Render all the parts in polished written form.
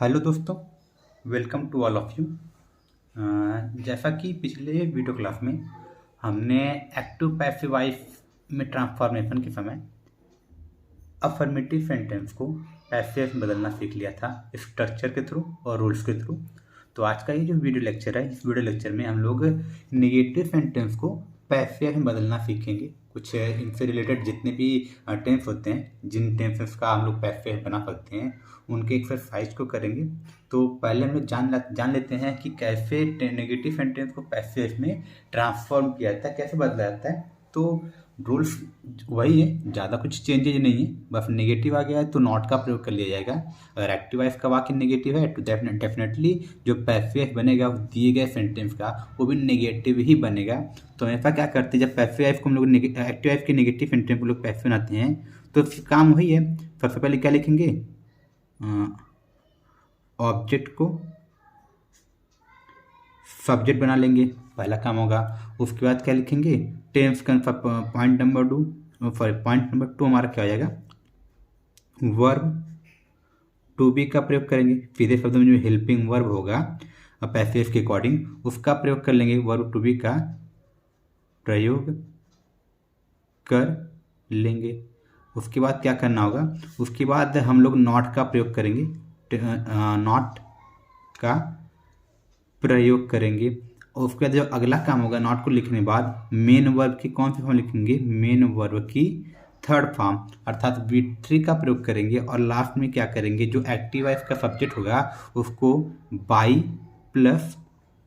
Hello दोस्तों, welcome to all of you. जैसा कि पिछले वीडियो क्लास में हमने एक्टिव पैसिव वॉइस में ट्रांसफॉर्मेशन के समय अफर्मेटिव सेंटेंस को पैसिव में बदलना सीख लिया था स्ट्रक्चर के थ्रू और रूल्स के थ्रू। तो आज का ये जो वीडियो लेक्चर है, इस वीडियो लेक्चर में हम लोग नेगेटिव सेंटेंस को पैसिव में बदलना सीखेंगे। कुछ इनसे रिलेटेड जितने भी टेंस होते हैं, जिन टेंसेस का हम लोग पैसिव बना सकते हैं, उनके एक्सरसाइज को करेंगे। तो पहले हम लोग जान लेते हैं कि कैसे नेगेटिव सेंटेंस को पैसिव में ट्रांसफॉर्म किया जाता है, कैसे बदला जाता है। तो रूल्स वही है, ज़्यादा कुछ चेंजेज नहीं है। बस नेगेटिव आ गया है तो नॉट का प्रयोग कर लिया जाएगा। अगर एक्टिव वॉइस का वाक्य नेगेटिव है तो डेफिनेटली जो पैसिव बनेगा उस दिए गए सेंटेंस का वो भी नेगेटिव ही बनेगा। तो ऐसा क्या करते हैं, जब पैसिव वॉइस को हम लोग एक्टिव वॉइस के नेगेटिव सेंटेंस को लोग पैसिव बनाते हैं तो काम वही है। सबसे पहले क्या लिखेंगे, ऑब्जेक्ट को सब्जेक्ट बना लेंगे, पहला काम होगा। उसके बाद क्या लिखेंगे, टेंस का पॉइंट नंबर टू हमारा क्या हो जाएगा, वर्ब टू बी का प्रयोग करेंगे। सीधे शब्द में जो हेल्पिंग वर्ब होगा पैसिव के अकॉर्डिंग उसका प्रयोग कर लेंगे, वर्ब टू बी का प्रयोग कर लेंगे। उसके बाद क्या करना होगा, उसके बाद हम लोग नॉट का प्रयोग करेंगे, नॉट का प्रयोग करेंगे। और उसके बाद जो अगला काम होगा, नॉट को लिखने के बाद मेन वर्ब की कौन सी फॉर्म लिखेंगे, मेन वर्ब की थर्ड फॉर्म अर्थात V3 का प्रयोग करेंगे। और लास्ट में क्या करेंगे, जो एक्टिव वॉइस का सब्जेक्ट होगा उसको बाई प्लस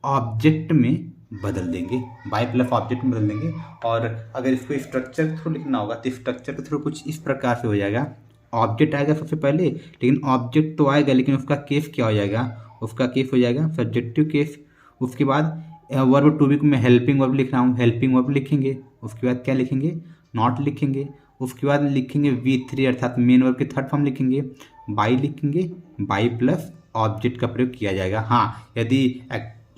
ऑब्जेक्ट में बदल देंगे, बाई प्लस ऑब्जेक्ट में बदल देंगे। और अगर इसको स्ट्रक्चर के थ्रू लिखना होगा तो स्ट्रक्चर के थ्रू कुछ इस प्रकार से हो जाएगा। ऑब्जेक्ट आएगा सबसे पहले, लेकिन ऑब्जेक्ट तो आएगा लेकिन उसका केस क्या हो जाएगा, उसका केस हो जाएगा सब्जेक्टिव केस। उसके बाद वर्ब टू बी को मैं हेल्पिंग वर्ब लिख रहा हूँ, हेल्पिंग वर्ब लिखेंगे। उसके बाद क्या लिखेंगे, नॉट लिखेंगे। उसके बाद लिखेंगे V3 अर्थात मेन वर्ब की थर्ड फॉर्म लिखेंगे, बाई लिखेंगे, बाई प्लस ऑब्जेक्ट का प्रयोग किया जाएगा। हाँ, यदि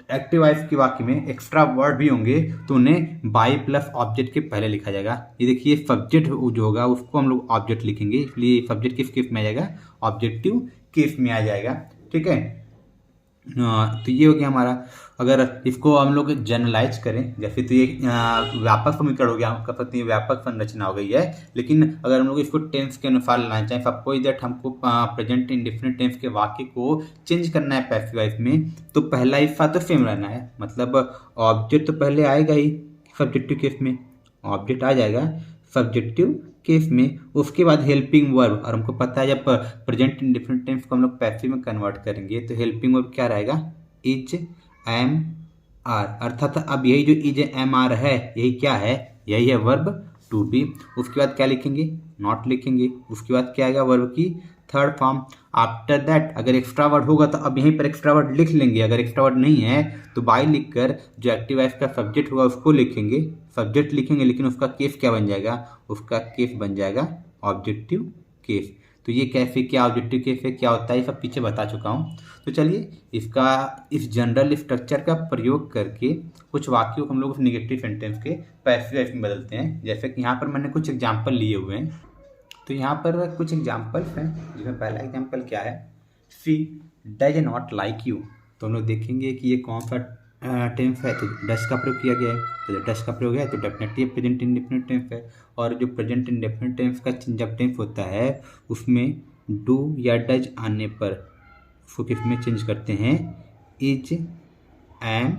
एक्टिव वॉइस के वाक्य में एक्स्ट्रा वर्ड भी होंगे तो उन्हें बाई प्लस ऑब्जेक्ट के पहले लिखा जाएगा। ये देखिए सब्जेक्ट जो होगा उसको हम लोग ऑब्जेक्ट लिखेंगे, इसलिए सब्जेक्ट किस केस में आ जाएगा, ऑब्जेक्टिव केस में आ जाएगा। ठीक है, तो ये हो गया हमारा। अगर इसको हम लोग जनरलाइज करें जैसे, तो ये व्यापक समीकरण हो गया, हम कह सकते हैं व्यापक संरचना हो गई है। लेकिन अगर हम लोग इसको टेंस के अनुसार लाना चाहें, सपोज दैट हमको प्रेजेंट इंडेफिनिट टेंस के वाक्य को चेंज करना है पैसिव वॉइस में, तो पहला हिस्सा तो सेम रहना है। मतलब ऑब्जेक्ट तो पहले आएगा ही सब्जेक्टिव केस में, ऑब्जेक्ट आ जाएगा सब्जेक्टिव केस में। उसके बाद हेल्पिंग वर्ब, और हमको पता है जब प्रेजेंट इंडेफिनिट टेंस को हम लोग पैसिव में कन्वर्ट करेंगे तो हेल्पिंग वर्ब क्या रहेगा, इज एम आर। अर्थात अब यही जो इज एम आर है यही क्या है, यही है वर्ब टू बी। उसके बाद क्या लिखेंगे, नॉट लिखेंगे। उसके बाद क्या आएगा, वर्ब की थर्ड फॉर्म। आफ्टर दैट अगर एक्स्ट्रा वर्ड होगा तो अब यहीं पर एक्स्ट्रा वर्ड लिख लेंगे, अगर एक्स्ट्रा वर्ड नहीं है तो बाई लिखकर जो एक्टिव वॉइस का सब्जेक्ट होगा उसको लिखेंगे, सब्जेक्ट लिखेंगे, लेकिन उसका केस क्या बन जाएगा, उसका केस बन जाएगा ऑब्जेक्टिव केस। तो ये कैसे क्या ऑब्जेक्टिव केस है, क्या होता है, ये सब पीछे बता चुका हूँ। तो चलिए इसका इस जनरल स्ट्रक्चर का प्रयोग करके कुछ वाक्यों को हम लोग नेगेटिव सेंटेंस के पैसिव वॉइस में बदलते हैं। जैसे कि यहाँ पर मैंने कुछ एग्जाम्पल लिए हुए हैं, तो यहाँ पर कुछ एग्जाम्पल्स हैं जिसमें पहला एग्जाम्पल क्या है, सी डज नॉट लाइक यू। तो हम लोग देखेंगे कि ये कौन सा टेंस है, तो डज का प्रयोग किया गया है। तो डज का प्रयोग है तो डेफिनेटली प्रेजेंट इंडेफिनिट टेंस है। और जो प्रेजेंट इंडेफिनिट टेंस का जब टेंस होता है उसमें डू या डज आने पर उसको किस में चेंज करते हैं, इज एम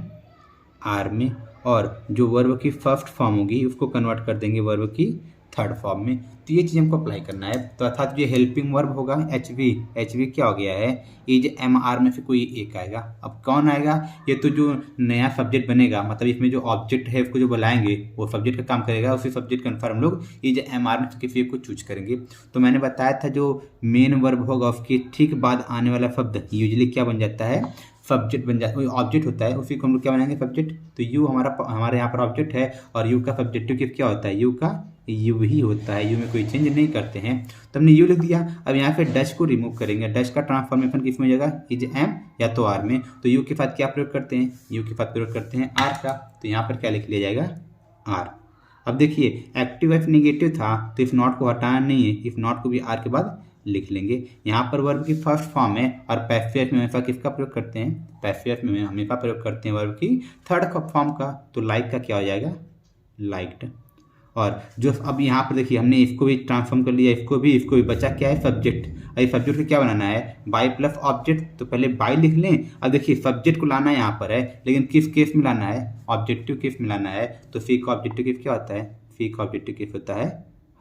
आर में। और जो वर्ब की फर्स्ट फॉर्म होगी उसको कन्वर्ट कर देंगे वर्ब की थर्ड फॉर्म में। तो ये चीज़ हमको अप्लाई करना है। तो अर्थात जो हेल्पिंग वर्ब होगा एच वी क्या हो गया है, इज एम आर में से कोई एक आएगा। अब कौन आएगा, ये तो जो नया सब्जेक्ट बनेगा, मतलब इसमें जो ऑब्जेक्ट है उसको जो बुलाएंगे वो सब्जेक्ट का काम करेगा, उसी सब्जेक्ट के अनुसार हम लोग इज एम आर में से किसी एक को चूज करेंगे। तो मैंने बताया था जो मेन वर्ब होगा उसके ठीक बाद आने वाला शब्द यूजली क्या बन जाता है, सब्जेक्ट बन जाता है, ऑब्जेक्ट होता है, उसी को हम लोग क्या बनाएंगे, सब्जेक्ट। तो यू हमारे यहाँ पर ऑब्जेक्ट है और यू का सब्जेक्टिव किस क्या होता है, यू का यू ही होता है, यू में कोई चेंज नहीं करते हैं। तो हमने यू लिख दिया। अब यहाँ पे डच को रिमूव करेंगे, डच का ट्रांसफॉर्मेशन किस में हो जाएगा, इज एम या तो आर में। तो यू के साथ क्या प्रयोग करते हैं, यू के साथ प्रयोग करते हैं आर का। तो यहाँ पर क्या लिख लिया जाएगा, आर। अब देखिए एक्टिव वॉइस नेगेटिव था तो इफ नॉट को हटाना नहीं है, इफ नॉट को भी आर के बाद लिख लेंगे। यहाँ पर वर्ब की फर्स्ट फॉर्म है और पैसिव में हमेशा किसका प्रयोग करते हैं, पैसिव में हमेशा प्रयोग करते हैं वर्ब की थर्ड फॉर्म का। तो लाइक का क्या हो जाएगा, लाइक्ड। और जो अब यहाँ पर देखिए हमने इसको भी ट्रांसफॉर्म कर लिया, इसको भी बचा क्या है, सब्जेक्ट। अभी सब्जेक्ट को क्या बनाना है, बाय प्लस ऑब्जेक्ट। तो पहले बाय लिख लें। अब देखिए सब्जेक्ट को लाना यहाँ पर है, लेकिन किस केस में लाना है, ऑब्जेक्टिव केस में लाना है। तो सी का ऑब्जेक्टिव केस क्या होता है, सी का ऑब्जेक्टिव केस होता है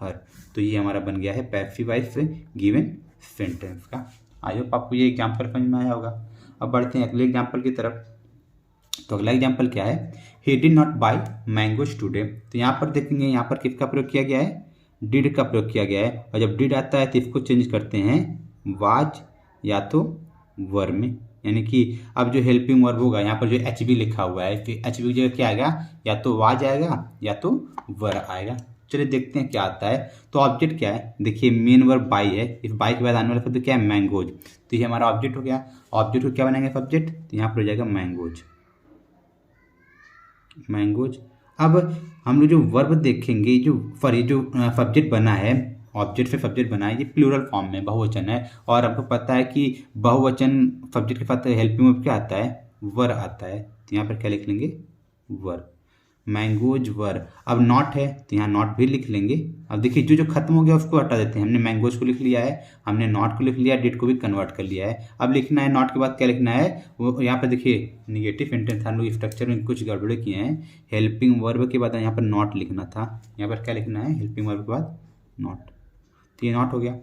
हर। तो ये हमारा बन गया है पैसिव वॉइस गिवन सेंटेंस का। आई होप आपको ये एग्जाम्पल समझ में आया होगा। अब बढ़ते हैं अगले एग्जाम्पल की तरफ। तो अगला एग्जाम्पल क्या है, he did not buy mangoes today. तो यहाँ पर देखेंगे, यहाँ पर किसका प्रयोग किया गया है, डिड का प्रयोग किया गया है। और जब डिड आता है तो इसको चेंज करते हैं वाज या तो वर में, यानी कि अब जो हेल्पिंग वर्ब होगा यहाँ पर जो एच बी लिखा हुआ है, फिर एच बी की जगह क्या आएगा, या तो वाज आएगा या तो वर आएगा। चलिए देखते हैं क्या आता है। तो ऑब्जेक्ट क्या है, देखिए मेन वर्ब बाई है, इस बाई के बाद आने वाला शब्द क्या है, मैंगोज। तो ये हमारा ऑब्जेक्ट हो गया। ऑब्जेक्ट को क्या बनाएंगे, सब्जेक्ट। तो यहाँ पर हो जाएगा मैंगोज, मैंगोज। अब हम लोग जो वर्ब देखेंगे, जो सब्जेक्ट बना है, ऑब्जेक्ट से सब्जेक्ट बना है, ये प्लूरल फॉर्म में बहुवचन है। और आपको पता है कि बहुवचन सब्जेक्ट के साथ हेल्पिंग वर्ब क्या आता है, वर आता है। तो यहाँ पर क्या लिख लेंगे, वर, मैंगोज वर। अब नॉट है तो यहाँ नॉट भी लिख लेंगे। अब देखिए जो खत्म हो गया उसको हटा देते हैं। हमने मैंगोज को लिख लिया है, हमने नॉट को लिख लिया, डिड को भी कन्वर्ट कर लिया है। अब लिखना है नॉट के बाद क्या लिखना है, वो यहाँ पर देखिए निगेटिव सेंटेंस हम लोग स्ट्रक्चर में कुछ गड़बड़े किए हैं। हेल्पिंग वर्ब के बाद यहाँ पर नॉट लिखना था, यहाँ पर क्या लिखना है, हेल्पिंग वर्ब के बाद नॉट। तो ये नॉट हो गया।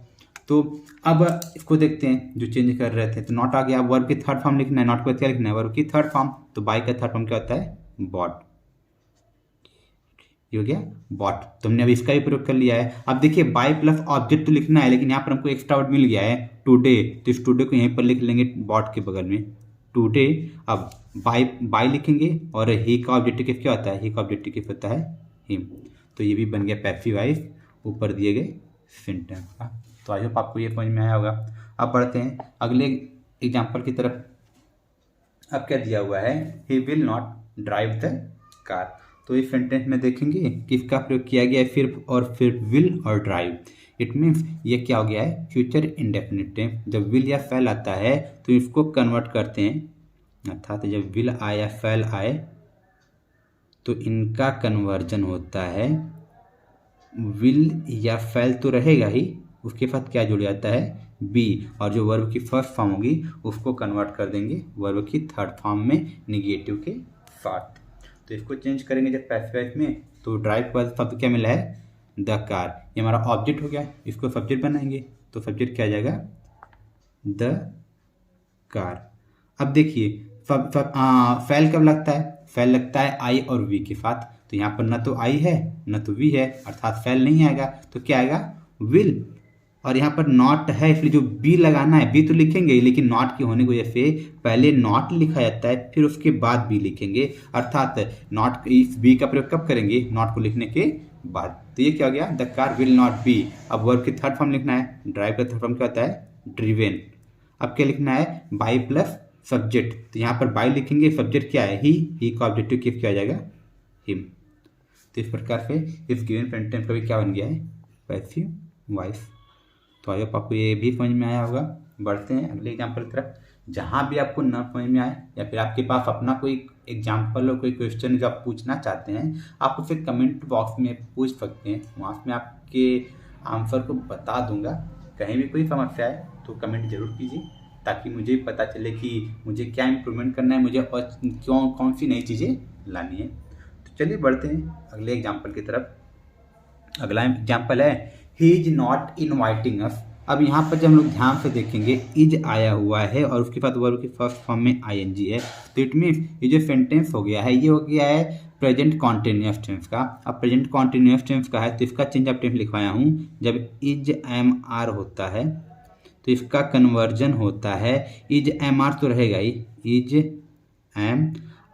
तो अब इसको देखते हैं जो चेंज कर रहे थे। तो नॉट आ गया, वर्ब की थर्ड फॉर्म लिखना है, नॉट के बाद क्या लिखना है, वर्ब की थर्ड फॉर्म। तो बाय का थर्ड फॉर्म क्या होता है, बॉट। ये हो गया बॉट। तुमने अभी इसका भी प्रयोग कर लिया है। अब देखिए बाय प्लस ऑब्जेक्ट तो लिखना है, लेकिन यहाँ पर हमको एक्स्ट्रा वर्ड मिल गया है टुडे। तो इस टुडे को यहीं पर लिख लेंगे बॉट के बगल में, टुडे। अब बाय लिखेंगे और ही का ऑब्जेक्टिव किस क्या होता है, ही का ऑब्जेक्टिव किस होता है, हिम। तो ये भी बन गया पैसिव वॉइस ऊपर दिए गए सेंटेंस का। तो आई होप आपको ये समझ में आया होगा। अब बढ़ते हैं अगले एग्जाम्पल की तरफ। अब क्या दिया हुआ है, he will not drive the car. तो इस सेंटेंस में देखेंगे किसका प्रयोग किया गया है, फिर विल और ड्राइव। इट मीन्स ये क्या हो गया है, फ्यूचर इंडेफिनिट टेंस। जब विल या फैल आता है तो इसको कन्वर्ट करते हैं, अर्थात जब विल आए या फैल आए तो इनका कन्वर्जन होता है, विल या फैल तो रहेगा ही, उसके साथ क्या जुड़ जाता है, बी। और जो वर्ब की फर्स्ट फॉर्म होगी उसको कन्वर्ट कर देंगे वर्ब की थर्ड फॉर्म में निगेटिव के साथ। तो इसको चेंज करेंगे जब पैसिव में, तो ड्राइव के बाद शब्द क्या मिला है, द कार। ये हमारा ऑब्जेक्ट हो गया, इसको सब्जेक्ट बनाएंगे तो सब्जेक्ट क्या आ जाएगा, द कार। अब देखिए फैल कब लगता है, फैल लगता है आई और वी के साथ। तो यहाँ पर न तो आई है न तो वी है, अर्थात फैल नहीं आएगा। तो क्या आएगा, विल। और यहाँ पर नॉट है इसलिए जो बी लगाना है, बी तो लिखेंगे लेकिन नॉट के होने की वजह से पहले नॉट लिखा जाता है, फिर उसके बाद बी लिखेंगे। अर्थात नॉट, इस बी का प्रयोग कब करेंगे, नॉट को लिखने के बाद। तो ये क्या हो गया, the car will not be. अब वर्ब की थर्ड फॉर्म लिखना है, ड्राइव का थर्ड फॉर्म क्या होता है, ड्रिवेन। अब क्या लिखना है, बाई प्लस सब्जेक्ट। तो यहाँ पर बाई लिखेंगे, सब्जेक्ट क्या है, ही का ऑब्जेक्टिव किस क्या आ जाएगा, हिम। तो इस प्रकार से इस गिवन सेंटेंस का भी क्या बन गया है, पैसिव वॉइस। तो आई होप आपको ये भी समझ में आया होगा। बढ़ते हैं अगले एग्जाम्पल की तरफ। जहाँ भी आपको न समझ में आए या फिर आपके पास अपना कोई एग्जाम्पल और कोई क्वेश्चन जो आप पूछना चाहते हैं, आप उसे कमेंट बॉक्स में पूछ सकते हैं। वहाँ से मैं आपके आंसर को बता दूंगा। कहीं भी कोई समस्या है तो कमेंट जरूर कीजिए, ताकि मुझे पता चले कि मुझे क्या इम्प्रूवमेंट करना है, मुझे और कौन सी नई चीज़ें लानी है। तो चलिए बढ़ते हैं अगले एग्जाम्पल की तरफ। अगला एग्जाम्पल है, he is not inviting us. अब यहाँ पर जब हम लोग ध्यान से देखेंगे, इज आया हुआ है और उसके बाद वर्ब की फर्स्ट फॉर्म में आईएनजी है। तो इट मीन्स ये जो सेंटेंस हो गया है, ये हो गया है प्रेजेंट कॉन्टिन्यूअस टेंस का। अब प्रेजेंट कॉन्टिन्यूअस टेंस का है तो इसका चेंज ऑफ टेंस लिखवाया हूँ। जब इज एम आर होता है तो इसका कन्वर्जन होता है, इज एम आर तो रहेगा ही, इज एम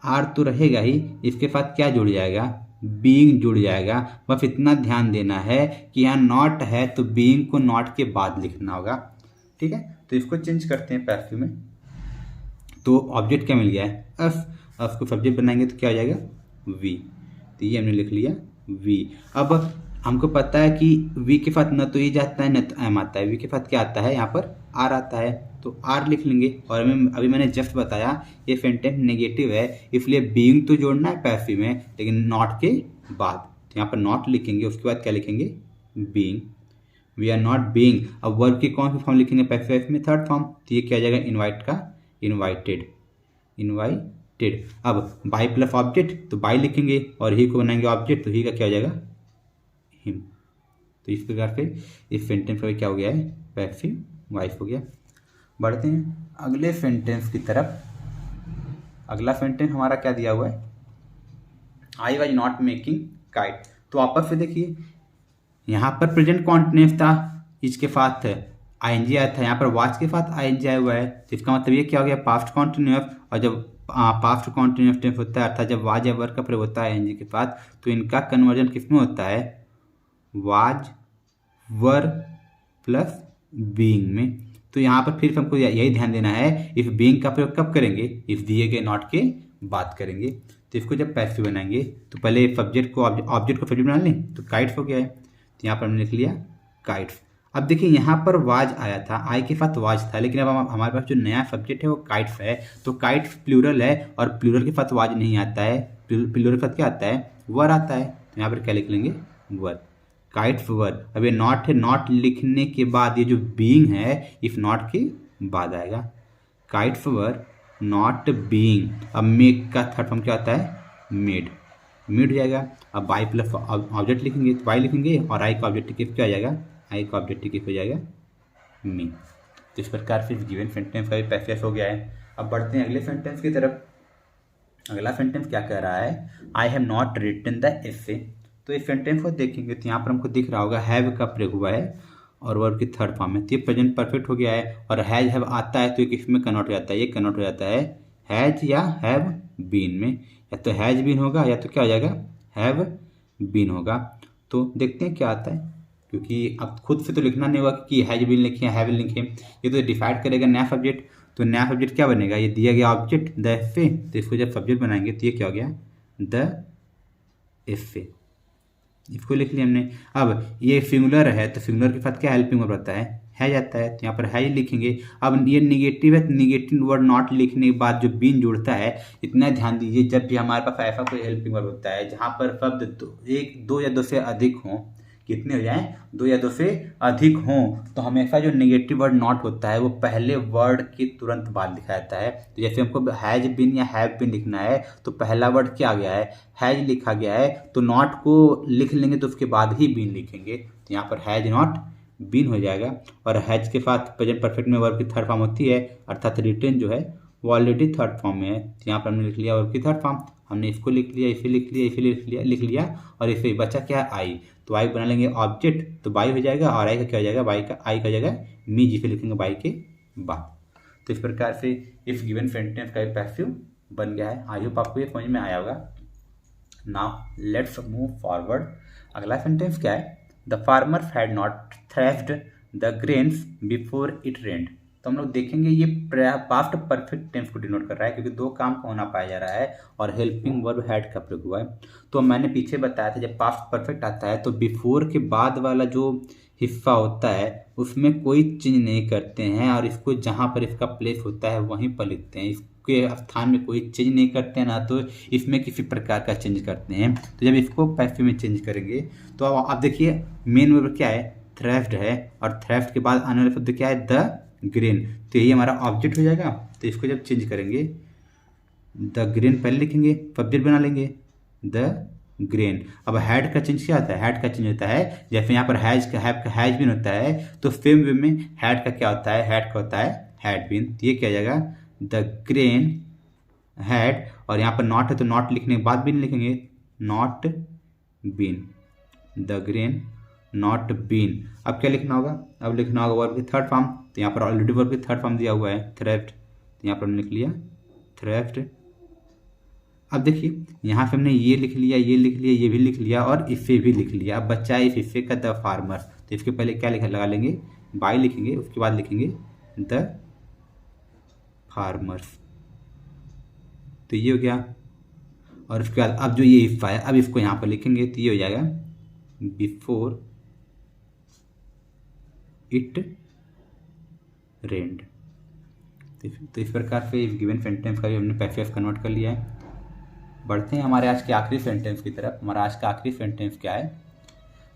आर तो रहेगा ही, इसके साथ क्या जुड़ जाएगा, बीइंग जुड़ जाएगा। बस इतना ध्यान देना है कि यहाँ नॉट है तो बीइंग को नॉट के बाद लिखना होगा, ठीक है। तो इसको चेंज करते हैं पैसिव में। तो ऑब्जेक्ट क्या मिल गया है, अस। अस को सब्जेक्ट बनाएंगे तो क्या हो जाएगा, वी। तो ये हमने लिख लिया वी। अब हमको पता है कि वी के साथ न तो ई जाता है न तो एम आता है, वी के साथ क्या आता है यहाँ पर आर आता है, तो आर लिख लेंगे। और अभी मैंने जस्ट बताया ये सेंटेंस नेगेटिव है, इसलिए बीइंग तो जोड़ना है पैसिव में, लेकिन नॉट के बाद, तो यहाँ पर नॉट लिखेंगे, उसके बाद क्या लिखेंगे being. We are not being. अब वर्ब की कौन सी फॉर्म लिखेंगे पैसिव में, थर्ड फॉर्म, तो ये क्या आ जाएगा इनवाइट का इनवाइटेड, इनवाइटेड। अब बाई प्लस ऑब्जेक्ट तो बाई लिखेंगे, और ही को बनाएंगे ऑब्जेक्ट, तो ही का क्या हो जाएगा हिम। तो इस प्रकार से इस सेंटेंस का क्या हो गया है पैसिव वॉइस हो गया। बढ़ते हैं अगले सेंटेंस की तरफ। अगला सेंटेंस हमारा क्या दिया हुआ है, I was not making kite. तो वापस से देखिए यहाँ पर प्रेजेंट कॉन्टिन्यूस था, इसके साथ आईएनजी आया था, यहाँ पर वाच के साथ आईएनजी आया हुआ है, तो इसका मतलब ये क्या हो गया पास्ट कॉन्टिन्यूस। और जब पास्ट कॉन्टिन्यूस टेंस होता है अर्थात जब वाज या वर्ब का प्रयोग होता है आईएनजी के साथ, तो इनका कन्वर्जन किसमें होता है वाज वर प्लस बीइंग में। तो यहाँ पर फिर हमको यही ध्यान देना है, इस बीइंग का प्रयोग कब करेंगे, इस दिए गए नॉट के बात करेंगे। तो इसको जब पैसिव बनाएंगे तो पहले सब्जेक्ट को ऑब्जेक्ट को सब्जेक्ट बना लें, तो काइट्स हो गया है, तो यहाँ पर हमने लिख लिया काइट्स। अब देखिए यहाँ पर वाज आया था, आई के साथ वाज था, लेकिन अब हमारे पास जो नया सब्जेक्ट है वो काइट्स है, तो काइट्स प्लूरल है और प्लूरल के साथ वाज नहीं आता है, प्लूरल के साथ क्या आता है वर आता है, तो यहाँ पर क्या लिख लेंगे वर, काइट्स वर। अब ये नॉट है, नॉट लिखने के बाद ये जो बीइंग है इस नॉट के बाद आएगा, काइट्स वर नॉट बीइंग। अब मेक का थर्ड फॉर्म क्या आता है मेड, मेड हो जाएगा। अब बाई प्लस ऑब्जेक्ट लिखेंगे तो बाई लिखेंगे, और आई का ऑब्जेक्टिव क्या हो जाएगा, आई का ऑब्जेक्टिव हो जाएगा मी। तो इस प्रकार से गिवन सेंटेंस का भी पैसेज हो गया है। अब बढ़ते हैं अगले सेंटेंस की तरफ। अगला सेंटेंस क्या कह रहा है, I have not written the essay. तो इस सेंटेंस को देखेंगे तो यहाँ पर हमको दिख रहा होगा हैव का प्रयोग हुआ है और वर्ब की थर्ड फॉर्म में, तो ये प्रेजेंट परफेक्ट हो गया है। और हैज हैव आता है तो ये किस में कन्वर्ट हो जाता है, ये कन्वर्ट हो जाता है हैज या हैव बीन में, या तो हैज बीन होगा या तो क्या हो जाएगा हैव बीन होगा। तो देखते हैं क्या आता है, क्योंकि अब खुद से तो लिखना नहीं होगा कि हैज बीन लिखे हैव लिखे, ये तो डिसाइड करेगा नया सब्जेक्ट। तो नया सब्जेक्ट क्या बनेगा, ये दिया गया ऑब्जेक्ट द एफे, तो इसको जब सब्जेक्ट बनाएंगे तो ये क्या हो गया द एफे, इसको लिख लिया हमने। अब ये सिंगुलर है तो सिंगुलर के साथ क्या हेल्पिंग वर्ब रहता है जाता है, तो यहाँ पर है लिखेंगे। अब ये निगेटिव है तो निगेटिव वर्ड नॉट लिखने के बाद जो बीन जुड़ता है, इतना ध्यान दीजिए जब भी हमारे पास ऐसा कोई हेल्पिंग वर्ब होता है जहाँ पर शब्द एक दो या दो से अधिक हों, कितने हो जाएं दो या दो से अधिक हों, तो हमेशा जो नेगेटिव वर्ड नॉट होता है वो पहले वर्ड के तुरंत बाद लिखा जाता है। तो जैसे हमको हैज बिन या हैव बिन लिखना है तो पहला वर्ड क्या आ गया है हैज लिखा गया है, तो नॉट को लिख लेंगे तो उसके बाद ही बिन लिखेंगे, तो यहाँ पर हैज नॉट बिन हो जाएगा। और हैज के साथ प्रेजेंट परफेक्ट में वर्ब की थर्ड फॉर्म होती है, अर्थात रिटेन जो है वो ऑलरेडी थर्ड फॉर्म में है, तो यहाँ पर हमने लिख लिया वर्ब की थर्ड फॉर्म, हमने इसको लिख लिया, इसे लिख लिया, इसे लिख लिया और इसे बचा क्या है आई, तो आई बना लेंगे ऑब्जेक्ट तो बाई हो जाएगा, और आई का क्या हो जाएगा बाई का आई का हो जाएगा मी, जिसे लिखेंगे बाई के बाद। तो इस प्रकार से इफ गिवन सेंटेंस का पैसिव बन गया है। आई होप आपको ये समझ में आया होगा। Now let's move forward. अगला सेंटेंस क्या है, the farmer had not threshed the grains before it रेन्ड। तो हम लोग देखेंगे ये पास्ट परफेक्ट टेंस को डिनोट कर रहा है, क्योंकि दो काम का होना पाया जा रहा है और हेल्पिंग वर्ब हैड का प्रयोग हुआ है। तो मैंने पीछे बताया था जब पास्ट परफेक्ट आता है तो बिफोर के बाद वाला जो हिस्सा होता है उसमें कोई चेंज नहीं करते हैं, और इसको जहाँ पर इसका प्लेस होता है वहीं पर लिखते हैं, इसके स्थान में कोई चेंज नहीं करते हैं, ना तो इसमें किसी प्रकार का चेंज करते हैं। तो जब इसको पैसिव में चेंज करेंगे तो अब आप देखिए मेन वर्ब क्या है थ्रेश्ड है, और थ्रेश्ड के बाद आने वाला शब्द क्या है द ग्रेन, तो यही हमारा ऑब्जेक्ट हो जाएगा। तो इसको जब चेंज करेंगे द ग्रेन पहले लिखेंगे, सब्जेक्ट बना लेंगे द ग्रेन। अब हैड का चेंज क्या होता है, हैड का चेंज होता है जैसे यहाँ पर हैज बीन होता है, तो सेम वे में हैड का क्या होता है हैड का होता है हैड बीन, तो ये क्या हो जाएगा द ग्रेन हैड, और यहाँ पर नॉट है तो नॉट लिखने के बाद बीन लिखेंगे not been, the grain not been. अब क्या लिखना होगा, अब लिखना होगा वर्ब की थर्ड फॉर्म, तो यहाँ पर ऑलरेडी वर्ब की थर्ड फॉर्म दिया हुआ है थ्रेफ्ट, तो यहाँ पर हमने लिख लिया थ्रेफ्ट। अब देखिए यहाँ से हमने ये लिख लिया, ये लिख लिया, ये भी लिख लिया और इसे भी लिख लिया। अब बच्चा है इस हिस्से का द फार्मर, तो इसके पहले क्या लगा लेंगे बाई लिखेंगे, उसके बाद लिखेंगे द फार्मर्स, तो ये हो गया। और उसके बाद अब जो ये हिस्सा है अब इसको यहाँ पर लिखेंगे तो ये हो जाएगा बिफोर इट रेन्ड। तो इस प्रकार से गिवन सेंटेंस का भी हमने पैसिव कन्वर्ट कर लिया है। बढ़ते हैं हमारे आज के आखिरी सेंटेंस की तरफ। हमारा आज का आखिरी सेंटेंस क्या है?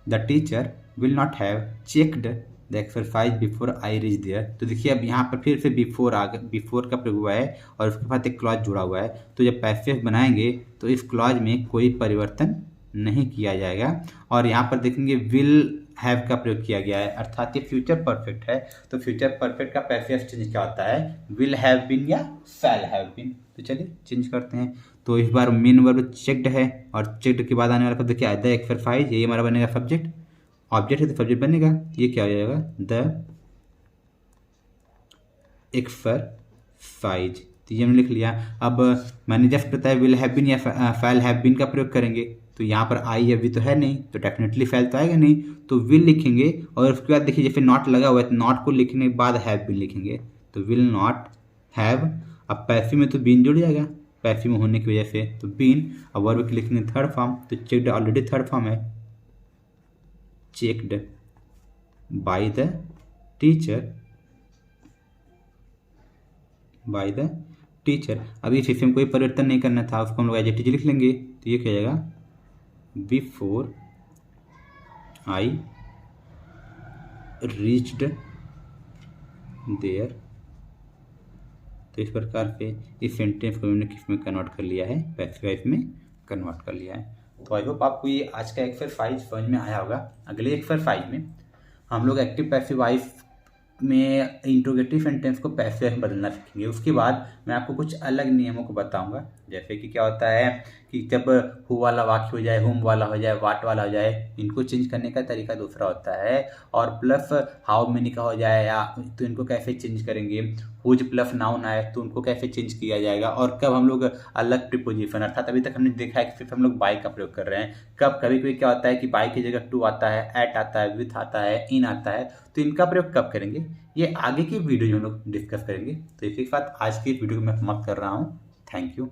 The teacher will not have checked the exercise before I reach there. तो देखिए अब यहाँ पर फिर से बिफोर आ गया, बिफोर का प्रयोग हुआ है और उसके साथ एक क्लॉज जुड़ा हुआ है। तो जब पैसिव बनाएंगे तो इस क्लॉज में कोई परिवर्तन नहीं किया जाएगा। और यहाँ पर देखेंगे विल हैव का प्रयोग किया गया है, अर्थात ये फ्यूचर परफेक्ट है। तो फ्यूचर परफेक्ट का पैसिव चेंज क्या होता है? विल हैव बीन या शैल हैव बीन। तो चलिए चेंज करते हैं। तो इस बार मेन वर्ब चेक्ड है और चेक्ड के बाद आने वाला शब्द क्या है? The exercise. ये हमारा बनेगा सब्जेक्ट, ऑब्जेक्ट है तो सब्जेक्ट बनेगा। ये क्या हो जाएगा? The exercise. तो ये हमने लिख लिया। अब मैंने जस्ट बताया विल हैव बीन या फैल हैव बीन का प्रयोग करेंगे। तो यहाँ पर आई अभी तो है नहीं, तो डेफिनेटली फैल तो आएगा नहीं। तो विल लिखेंगे और उसके बाद देखिए जैसे नॉट लगा हुआ है तो नॉट को लिखने के बाद हैव बीन लिखेंगे। तो विल नॉट हैव। अब पैसिव में तो बीन जुड़ जाएगा पैसिव में होने की वजह से, तो बीन। अब वर्ब लिखेंगे थर्ड फॉर्म, तो चेक्ड ऑलरेडी थर्ड फॉर्म है, checked by the teacher, by the teacher. अभी इस में कोई परिवर्तन नहीं करना था, उसको हम लोग एज इट इज लिख लेंगे। तो ये क्या हो जाएगा? Before I reached there. तो इस प्रकार से इस सेंटेंस को हमने किस में कन्वर्ट कर लिया है? पैसिव में कन्वर्ट कर लिया है। तो आई होप आपको ये आज का एक्सरसाइज समझ में आया होगा। अगले एक्सरसाइज में हम लोग एक्टिव पैसिव वॉइस में इंट्रोगेटिव सेंटेंस को पैसिव में बदलना सीखेंगे। उसके बाद मैं आपको कुछ अलग नियमों को बताऊंगा, जैसे कि क्या होता है कि जब हु वाला वाक्य हो जाए, हुम वाला हो जाए, वाट वाला हो जाए, इनको चेंज करने का तरीका दूसरा होता है। और प्लस हाउ मेनी का हो जाए या तो इनको कैसे चेंज करेंगे। हुज प्लस नाउन आए तो उनको कैसे चेंज किया जाएगा। और कब हम लोग अलग प्रीपोजिशन, अर्थात अभी तक हमने देखा है कि सिर्फ हम लोग बाय का प्रयोग कर रहे हैं। कब कभी कभी क्या होता है कि बाय की जगह टू आता है, एट आता है, विथ आता है, इन आता है। तो इनका प्रयोग कब करेंगे ये आगे की वीडियो में हम लोग डिस्कस करेंगे। तो इसी के साथ आज की वीडियो को मैं समाप्त कर रहा हूँ। Thank you.